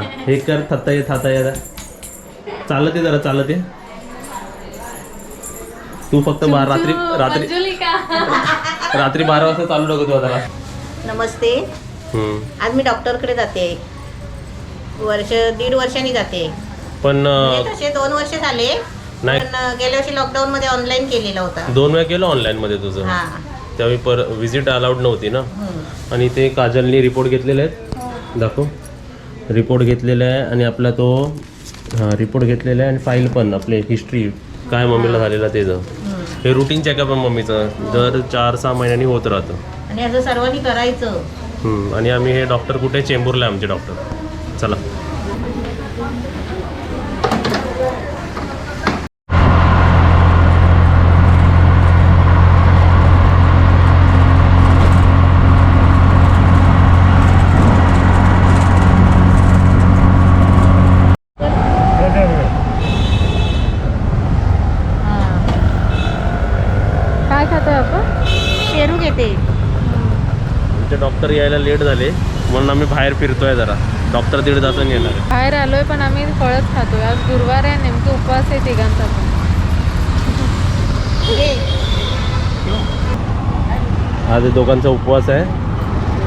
हे कर, थत्ता ये चालत आहे, जरा चालत आहे. तू फक्त रात्री 12 वाजता चालू नको तू आता. नमस्ते. आज मी डॉक्टरकडे जाते. दीड वर्षांनी जाते. पण तसे 2 वर्ष झाले. नाही, पण गेल्या वर्षी लॉकडाऊन मध्ये ऑनलाईन केलेला होता. 2 वेळा केलं ऑनलाईन मध्ये तुझं. त्यावेळी विजिट अलाउड नव्हती ना. आणि ते काजलनी रिपोर्ट घेतलेले आहेत, दाखव. रिपोर्ट घेतलेला आहे आणि आपला तो रिपोर्ट घेतलेला आहे आणि फाईल पण आपले हिस्ट्री काय मम्मीला झालेलं त्याचं. हे रुटीन चेकअप आहे मम्मीचं, दर 4-6 महिन्यांनी होत राहतं. आणि असं सर्वांनी करायचं. आणि आम्ही हे डॉक्टर कुठे, चेंबूरला आहे आमचे डॉक्टर. चला. काय खातोय आपण? शेरू घेते. आमचे डॉक्टर यायला लेट झाले म्हणून आम्ही बाहेर फिरतोय जरा. डॉक्टर 1.5 तासांनी येणार आहे. बाहेर आलोय पण आम्ही फळच खातोय. आज गुरुवार आहे, नेमकं उपवास आहे तिघांचा पण. आज दोघांचा उपवास आहे.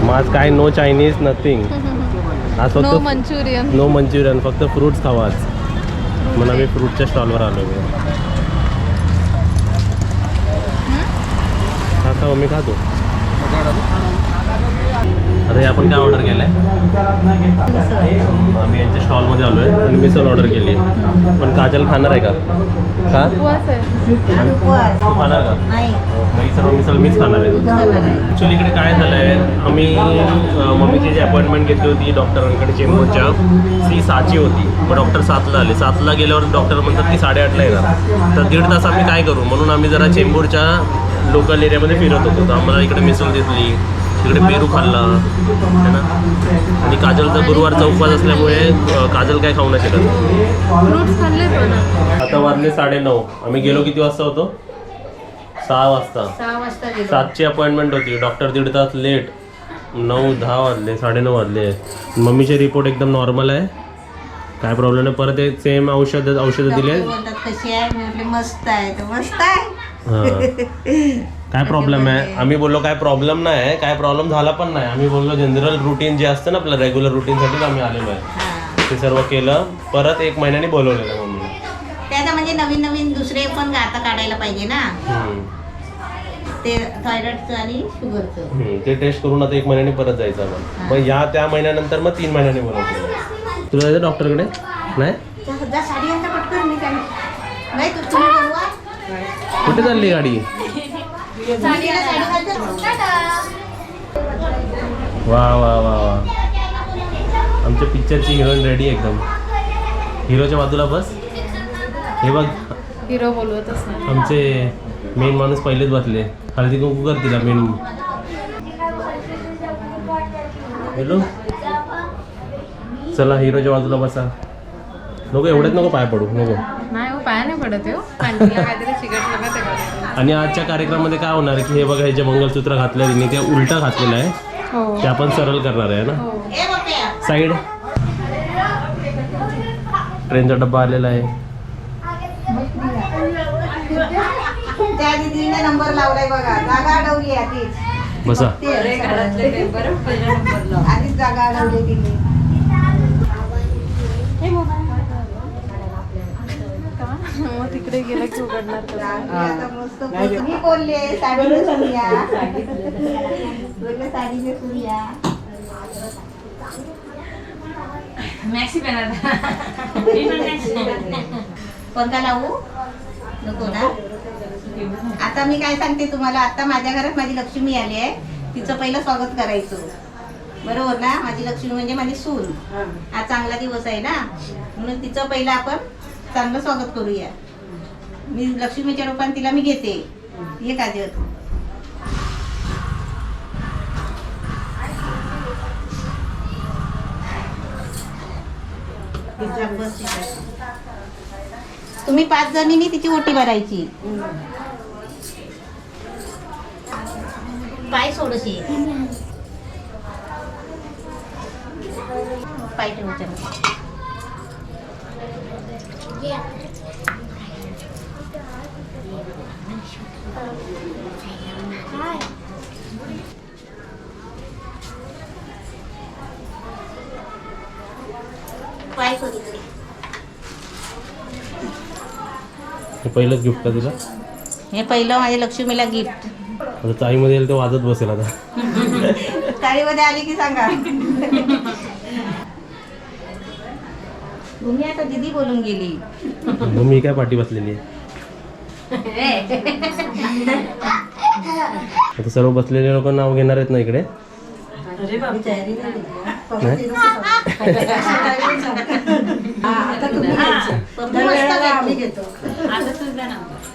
मग आज काय, नो चायनीज, नथिंग. आज फक्त नो मंचुरियन, फक्त फ्रूट्स खावा आज. म्हणून आम्ही फ्रूटच्या स्टॉलवर आलो. खाता मी खातो. आता हे आपण काय ऑर्डर केलंय? आम्ही यांच्या स्टॉलमध्ये आलोय आणि मिसळ ऑर्डर केली. पण काजल खाणार आहे का? का तू खाणार का? नाही, सर्व मिसळ मीच खाणार आहे. ॲक्च्युली इकडे काय झालं आहे, आम्ही मम्मीची जी अपॉइंटमेंट घेतली होती डॉक्टरांकडे चेंबूरच्या, ती 6ची होती. मग डॉक्टर 7ला आले. 7ला गेल्यावर डॉक्टर म्हणतात की 8:30ला येणार. तर 1.5 तास आम्ही काय करू, म्हणून आम्ही जरा चेंबूरच्या लोकल एरियामध्ये फिरत होतो. तर आम्हाला इकडे मिसळ दिसली, इकडे पेरू खाल्ला है ना. आणि काजलचा गुरुवारचा उपवास असल्यामुळे काजल काय खाऊ नाही शकत. फ्रुट्स खाल्ले पण. आता वाजले 9:30. आम्ही गेलो किती वाजता होतो? 6 वाजता. 7ची अपॉइंटमेंट होती. डॉक्टर 1.5 तास लेट. 9-10 वाजले, 9:30 वाजले. मम्मीचे रिपोर्ट एकदम नॉर्मल आहे, काय प्रॉब्लेम नाही. परत एक सेम औषधं दिले. कशी आहे? मस्त आहे. मस्त आहे. काय प्रॉब्लेम आहे? आम्ही बोललो काय प्रॉब्लेम नाही आहे, काय प्रॉब्लेम झाला पण नाही. आम्ही बोललो जनरल रुटीन जे असतं ना आपलं, रेग्युलर रुटीनसाठीच आम्ही आलेलो आहे. ते सर्व केलं. परत 1 महिन्याने बोलवलेलं मम्मी. त्याचा म्हणजे नवीन दुसरे पण आता काढायला पाहिजे ना, ते थायरॉइडचं आणि शुगरचं. ते टेस्ट करून आता 1 महिन्याने परत जायचं आपण. मग त्या महिन्यानंतर मग 3 महिन्याने बोलवतो. तुला जायचं डॉक्टरकडे? नाही, कुठे चालली गाडी? वा वा वा वा, आमच्या पिक्चरची हिरोईन रेडी एकदम. हिरोच्या बाजूला बस. हे बघ, हिरो बोलवतच नाही. आमचे मेन माणूस पहिलेच बसले. हळदी कुंकू कर तिला मेन. हॅलो, चला हिरोच्या बाजूला बसा. नको, एवढ्यात नको पाय पडू, नको. नाही हो, पाय नाही पडत हो. काहीतरी चिकटलं का ते. आणि आजच्या कार्यक्रमामध्ये काय होणार की हे बघा, हे जे मंगलसूत्र घातलं तिने ते उलटा घातलेलं आहे. ते आपण सरळ करणार आहे ना. साईड. ट्रेनचा डब्बा आलेला आहे. त्या दीदीने नंबर लावलाय बघा. जागा अडवली आधीच. बसा. आधीच जागा अडवली तिने. तिकडे गेलं की उघडणार. मी बोलले साडीने सुरूया. बोलले साडीने सुरूया. मॅक्सी कोणता लावू? नको ना. आता मी काय सांगते तुम्हाला, आता माझ्या घरात माझी लक्ष्मी आली आहे. तिचं पहिलं स्वागत करायचं, बरोबर ना. माझी लक्ष्मी म्हणजे माझी सून. हा चांगला दिवस आहे ना, म्हणून तिचं पहिलं आपण चांगलं स्वागत करूया. मी लक्ष्मीच्या रूपाने तिला मी घेते. ये काजल. तुम्ही 5 जणींनी तिची ओटी भरायची. पाय सोडशी. पाय ठेवू पाय करू दे. हे पहिलंच गिफ्ट का तिला? हे पहिलं माझ्या लक्ष्मीला गिफ्ट. आता चाळीमध्ये येईल तो वाजत बसेल आता. चाळीमध्ये आली की सांगा. तुम्ही आता दीदी बोलून गेली. मग मी काय पाठी बसलेली आहे. आता सर्व बसलेले लोक नाव घेणार आहेत ना इकडे. नाही?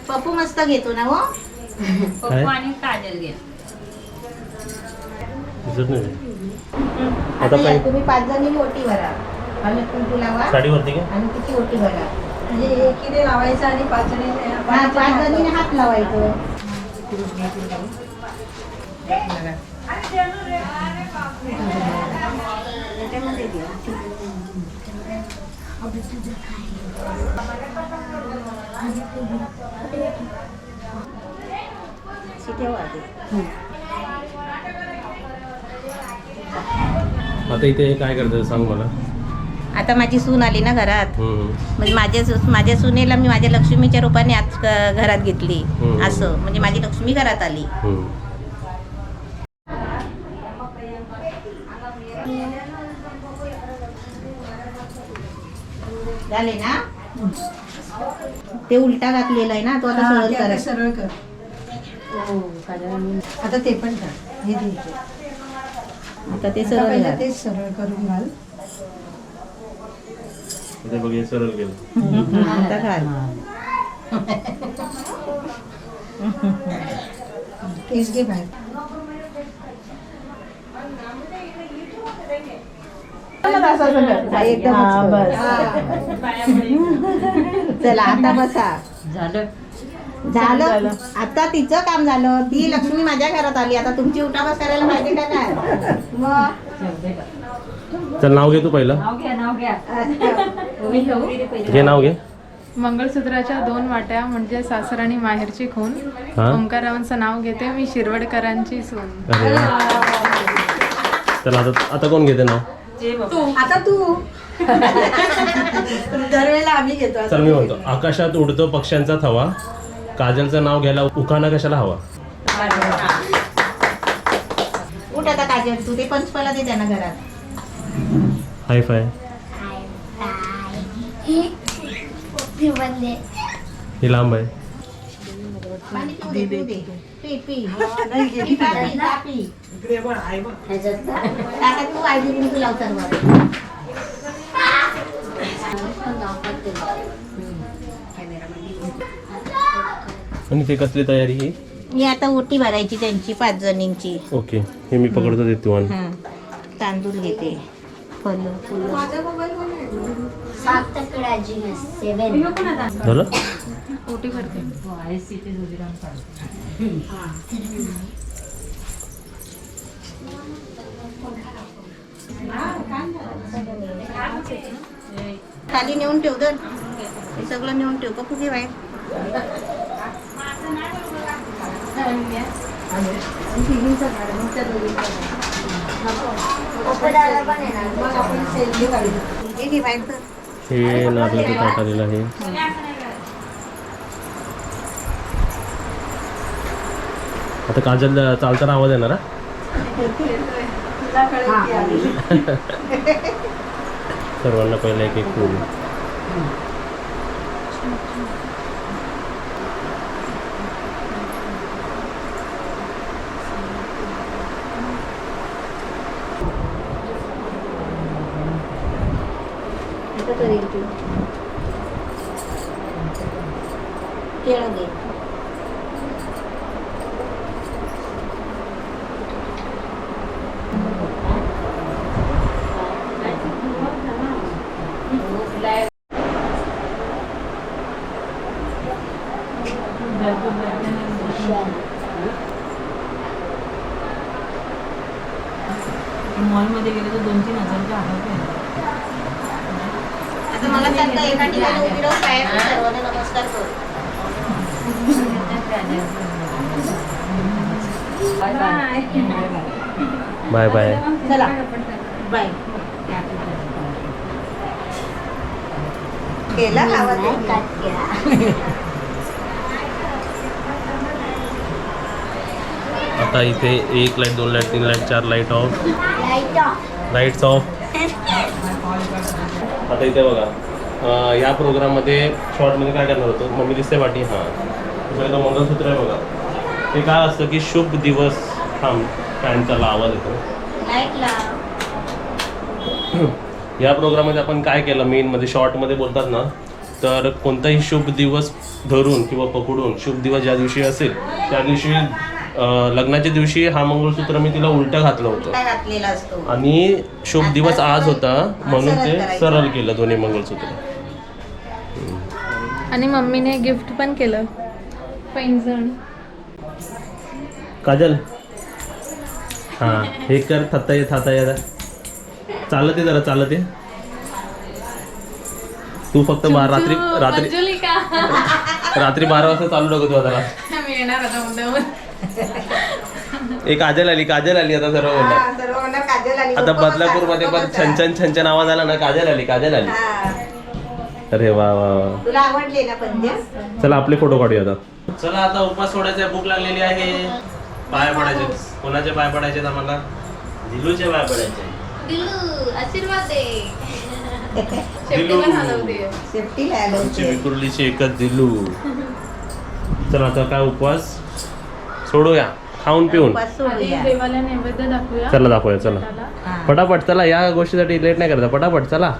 पप्पू मस्त घेतो ना हो. काय? काजल घे. दिसत नाही. आता आता या, काय? तुम्ही 5 जणी ओटी भरा. आणि कुंकू लावा साडीवरती का? आणि किती ओटी भरा. म्हणजे एकीने लावायचं आणि 5 जणी 5 जणीने हात लावायचं. आता इथे काय करतात सांग मला. आता माझी सून आली ना घरात. हम्म. म्हणजे माझ्या सुनेला मी माझ्या लक्ष्मीच्या रूपाने आज घरात घेतली. असं म्हणजे माझी लक्ष्मी घरात आली. हम्म. झाले ना. ते उलटा घातलेला आहे ना तो आता सरळ करा. सरळ कर. आता ते पण कर. हे घे. आता ते आता सरळ पहिले घाल. ते सरळ करून घाल. इथे बघ हे सरळ गेलं. आता घाल. केस घे बाहेर. एकदम चला आता बसा. झालं आता तिचं काम झालं. ती लक्ष्मी माझ्या घरात आली. आता तुमची उठाबस करायला पाहिजे का नाही. मग चल नाव घे तू पहिलं. घे नाव घे. मंगळसूत्राच्या 2 वाट्या म्हणजे सासर आणि माहेरची खून. हा? ओंकाररावांचं नाव घेते मी, शिरवडकरांची सून. अरे वा. चल आता कोण घेते नाव? आता तू दरवेळेला आम्ही घेतो. चल मी म्हणतो. आकाशात उडतो पक्ष्यांचा थवा, काजलचं नाव घ्यायला उखाणा कशाला हवा. उठ आता काजल तू ते पंचपाला दे त्यांना घरात. हाय फाय. ही लांब आहे. पाणी पिऊ दे, पिऊ दे. पी, पी. पी, पी. आता तू आयडी कुंकू लाव सर्व. आणि ते कसली तयारी ही? मी आता ओटी भरायची त्यांची 5 जणींची. ओके. हे मी पकडतो देतो. हा तांदूळ घेते. फुलं फुलं. झालं? ओटी भरते. खाली नेऊन ठेव दर. हे सगळं नेऊन ठेव. पप्पू घे बाहेर. हे घे बाहेर तर. हे नारळाचं ताट आलेलं आहे. आता काजल चालताना आवाज येणार हा? सर्वांना पहिला एक फूल. करेल तू. केळं घे. मॉलमध्ये गेले तर 2-3 हजारच्या आहार सारखं एका ठिकाणी उभी राहून पायाला सर्वांना नमस्कार करू. Bye bye. चला बाय. केला आवाज आता इथे 1 light 2 light 3 light 4 light off. Lights off. आता इथे बघा या प्रोग्राममध्ये शॉर्टमध्ये काय करणार होतो. मम्मी दिसते पाठी. हां इथं मंगळसूत्र आहे बघा. ते काय असतं की शुभ दिवस. थांब फॅनचा आवाज येतो. या प्रोग्राममध्ये आपण काय केलं मेनमध्ये शॉर्टमध्ये बोलतात ना, तर कोणताही शुभ दिवस धरून किंवा पकडून शुभ दिवस ज्या दिवशी असेल त्या दिवशी लग्नाच्या दिवशी हा मंगळसूत्र मी तिला उलटं घातलं होतं घातलेला असतो आणि शुभ दिवस आज होता म्हणून ते सरळ केलं दोन्ही मंगळसूत्र. आणि मम्मीने गिफ्ट पण केलं पैंजण. काजल हां हे कर. थाता ये चालत ये जरा चालत ये. तू फक्त रात्री रात्री 12 वाजता चालू नको तू आता. मी येणार आता मुद्दामून. एक काजल आली आता सर्व बोलणार. काजल आली. आता बदलापूरमध्ये पण छंछन आवाज आला ना. काजल आली. अरे वा वा वा. तुला आवडले ना पद्य. चला आपले फोटो काढूया आता. चला आता उपवास सोडायचा. भूक लागलेली आहे. पाय पडायचे. कोणाचे पाय पडायचे आम्हाला. दिलूचे पाय पडायचे. दिलू आशीर्वाद दे. दिलू सेफ्टी लागली. आमची विकुर्लीची एकच दिलू. चला आता काय उपवास सोडूया खाऊन पिऊन. आधी देवाला नैवेद्य दाखवूया. चला दाखवूया. चला त्याला पटापट चला. या गोष्टीसाठी लेट नाही करायचा. पटापट चला.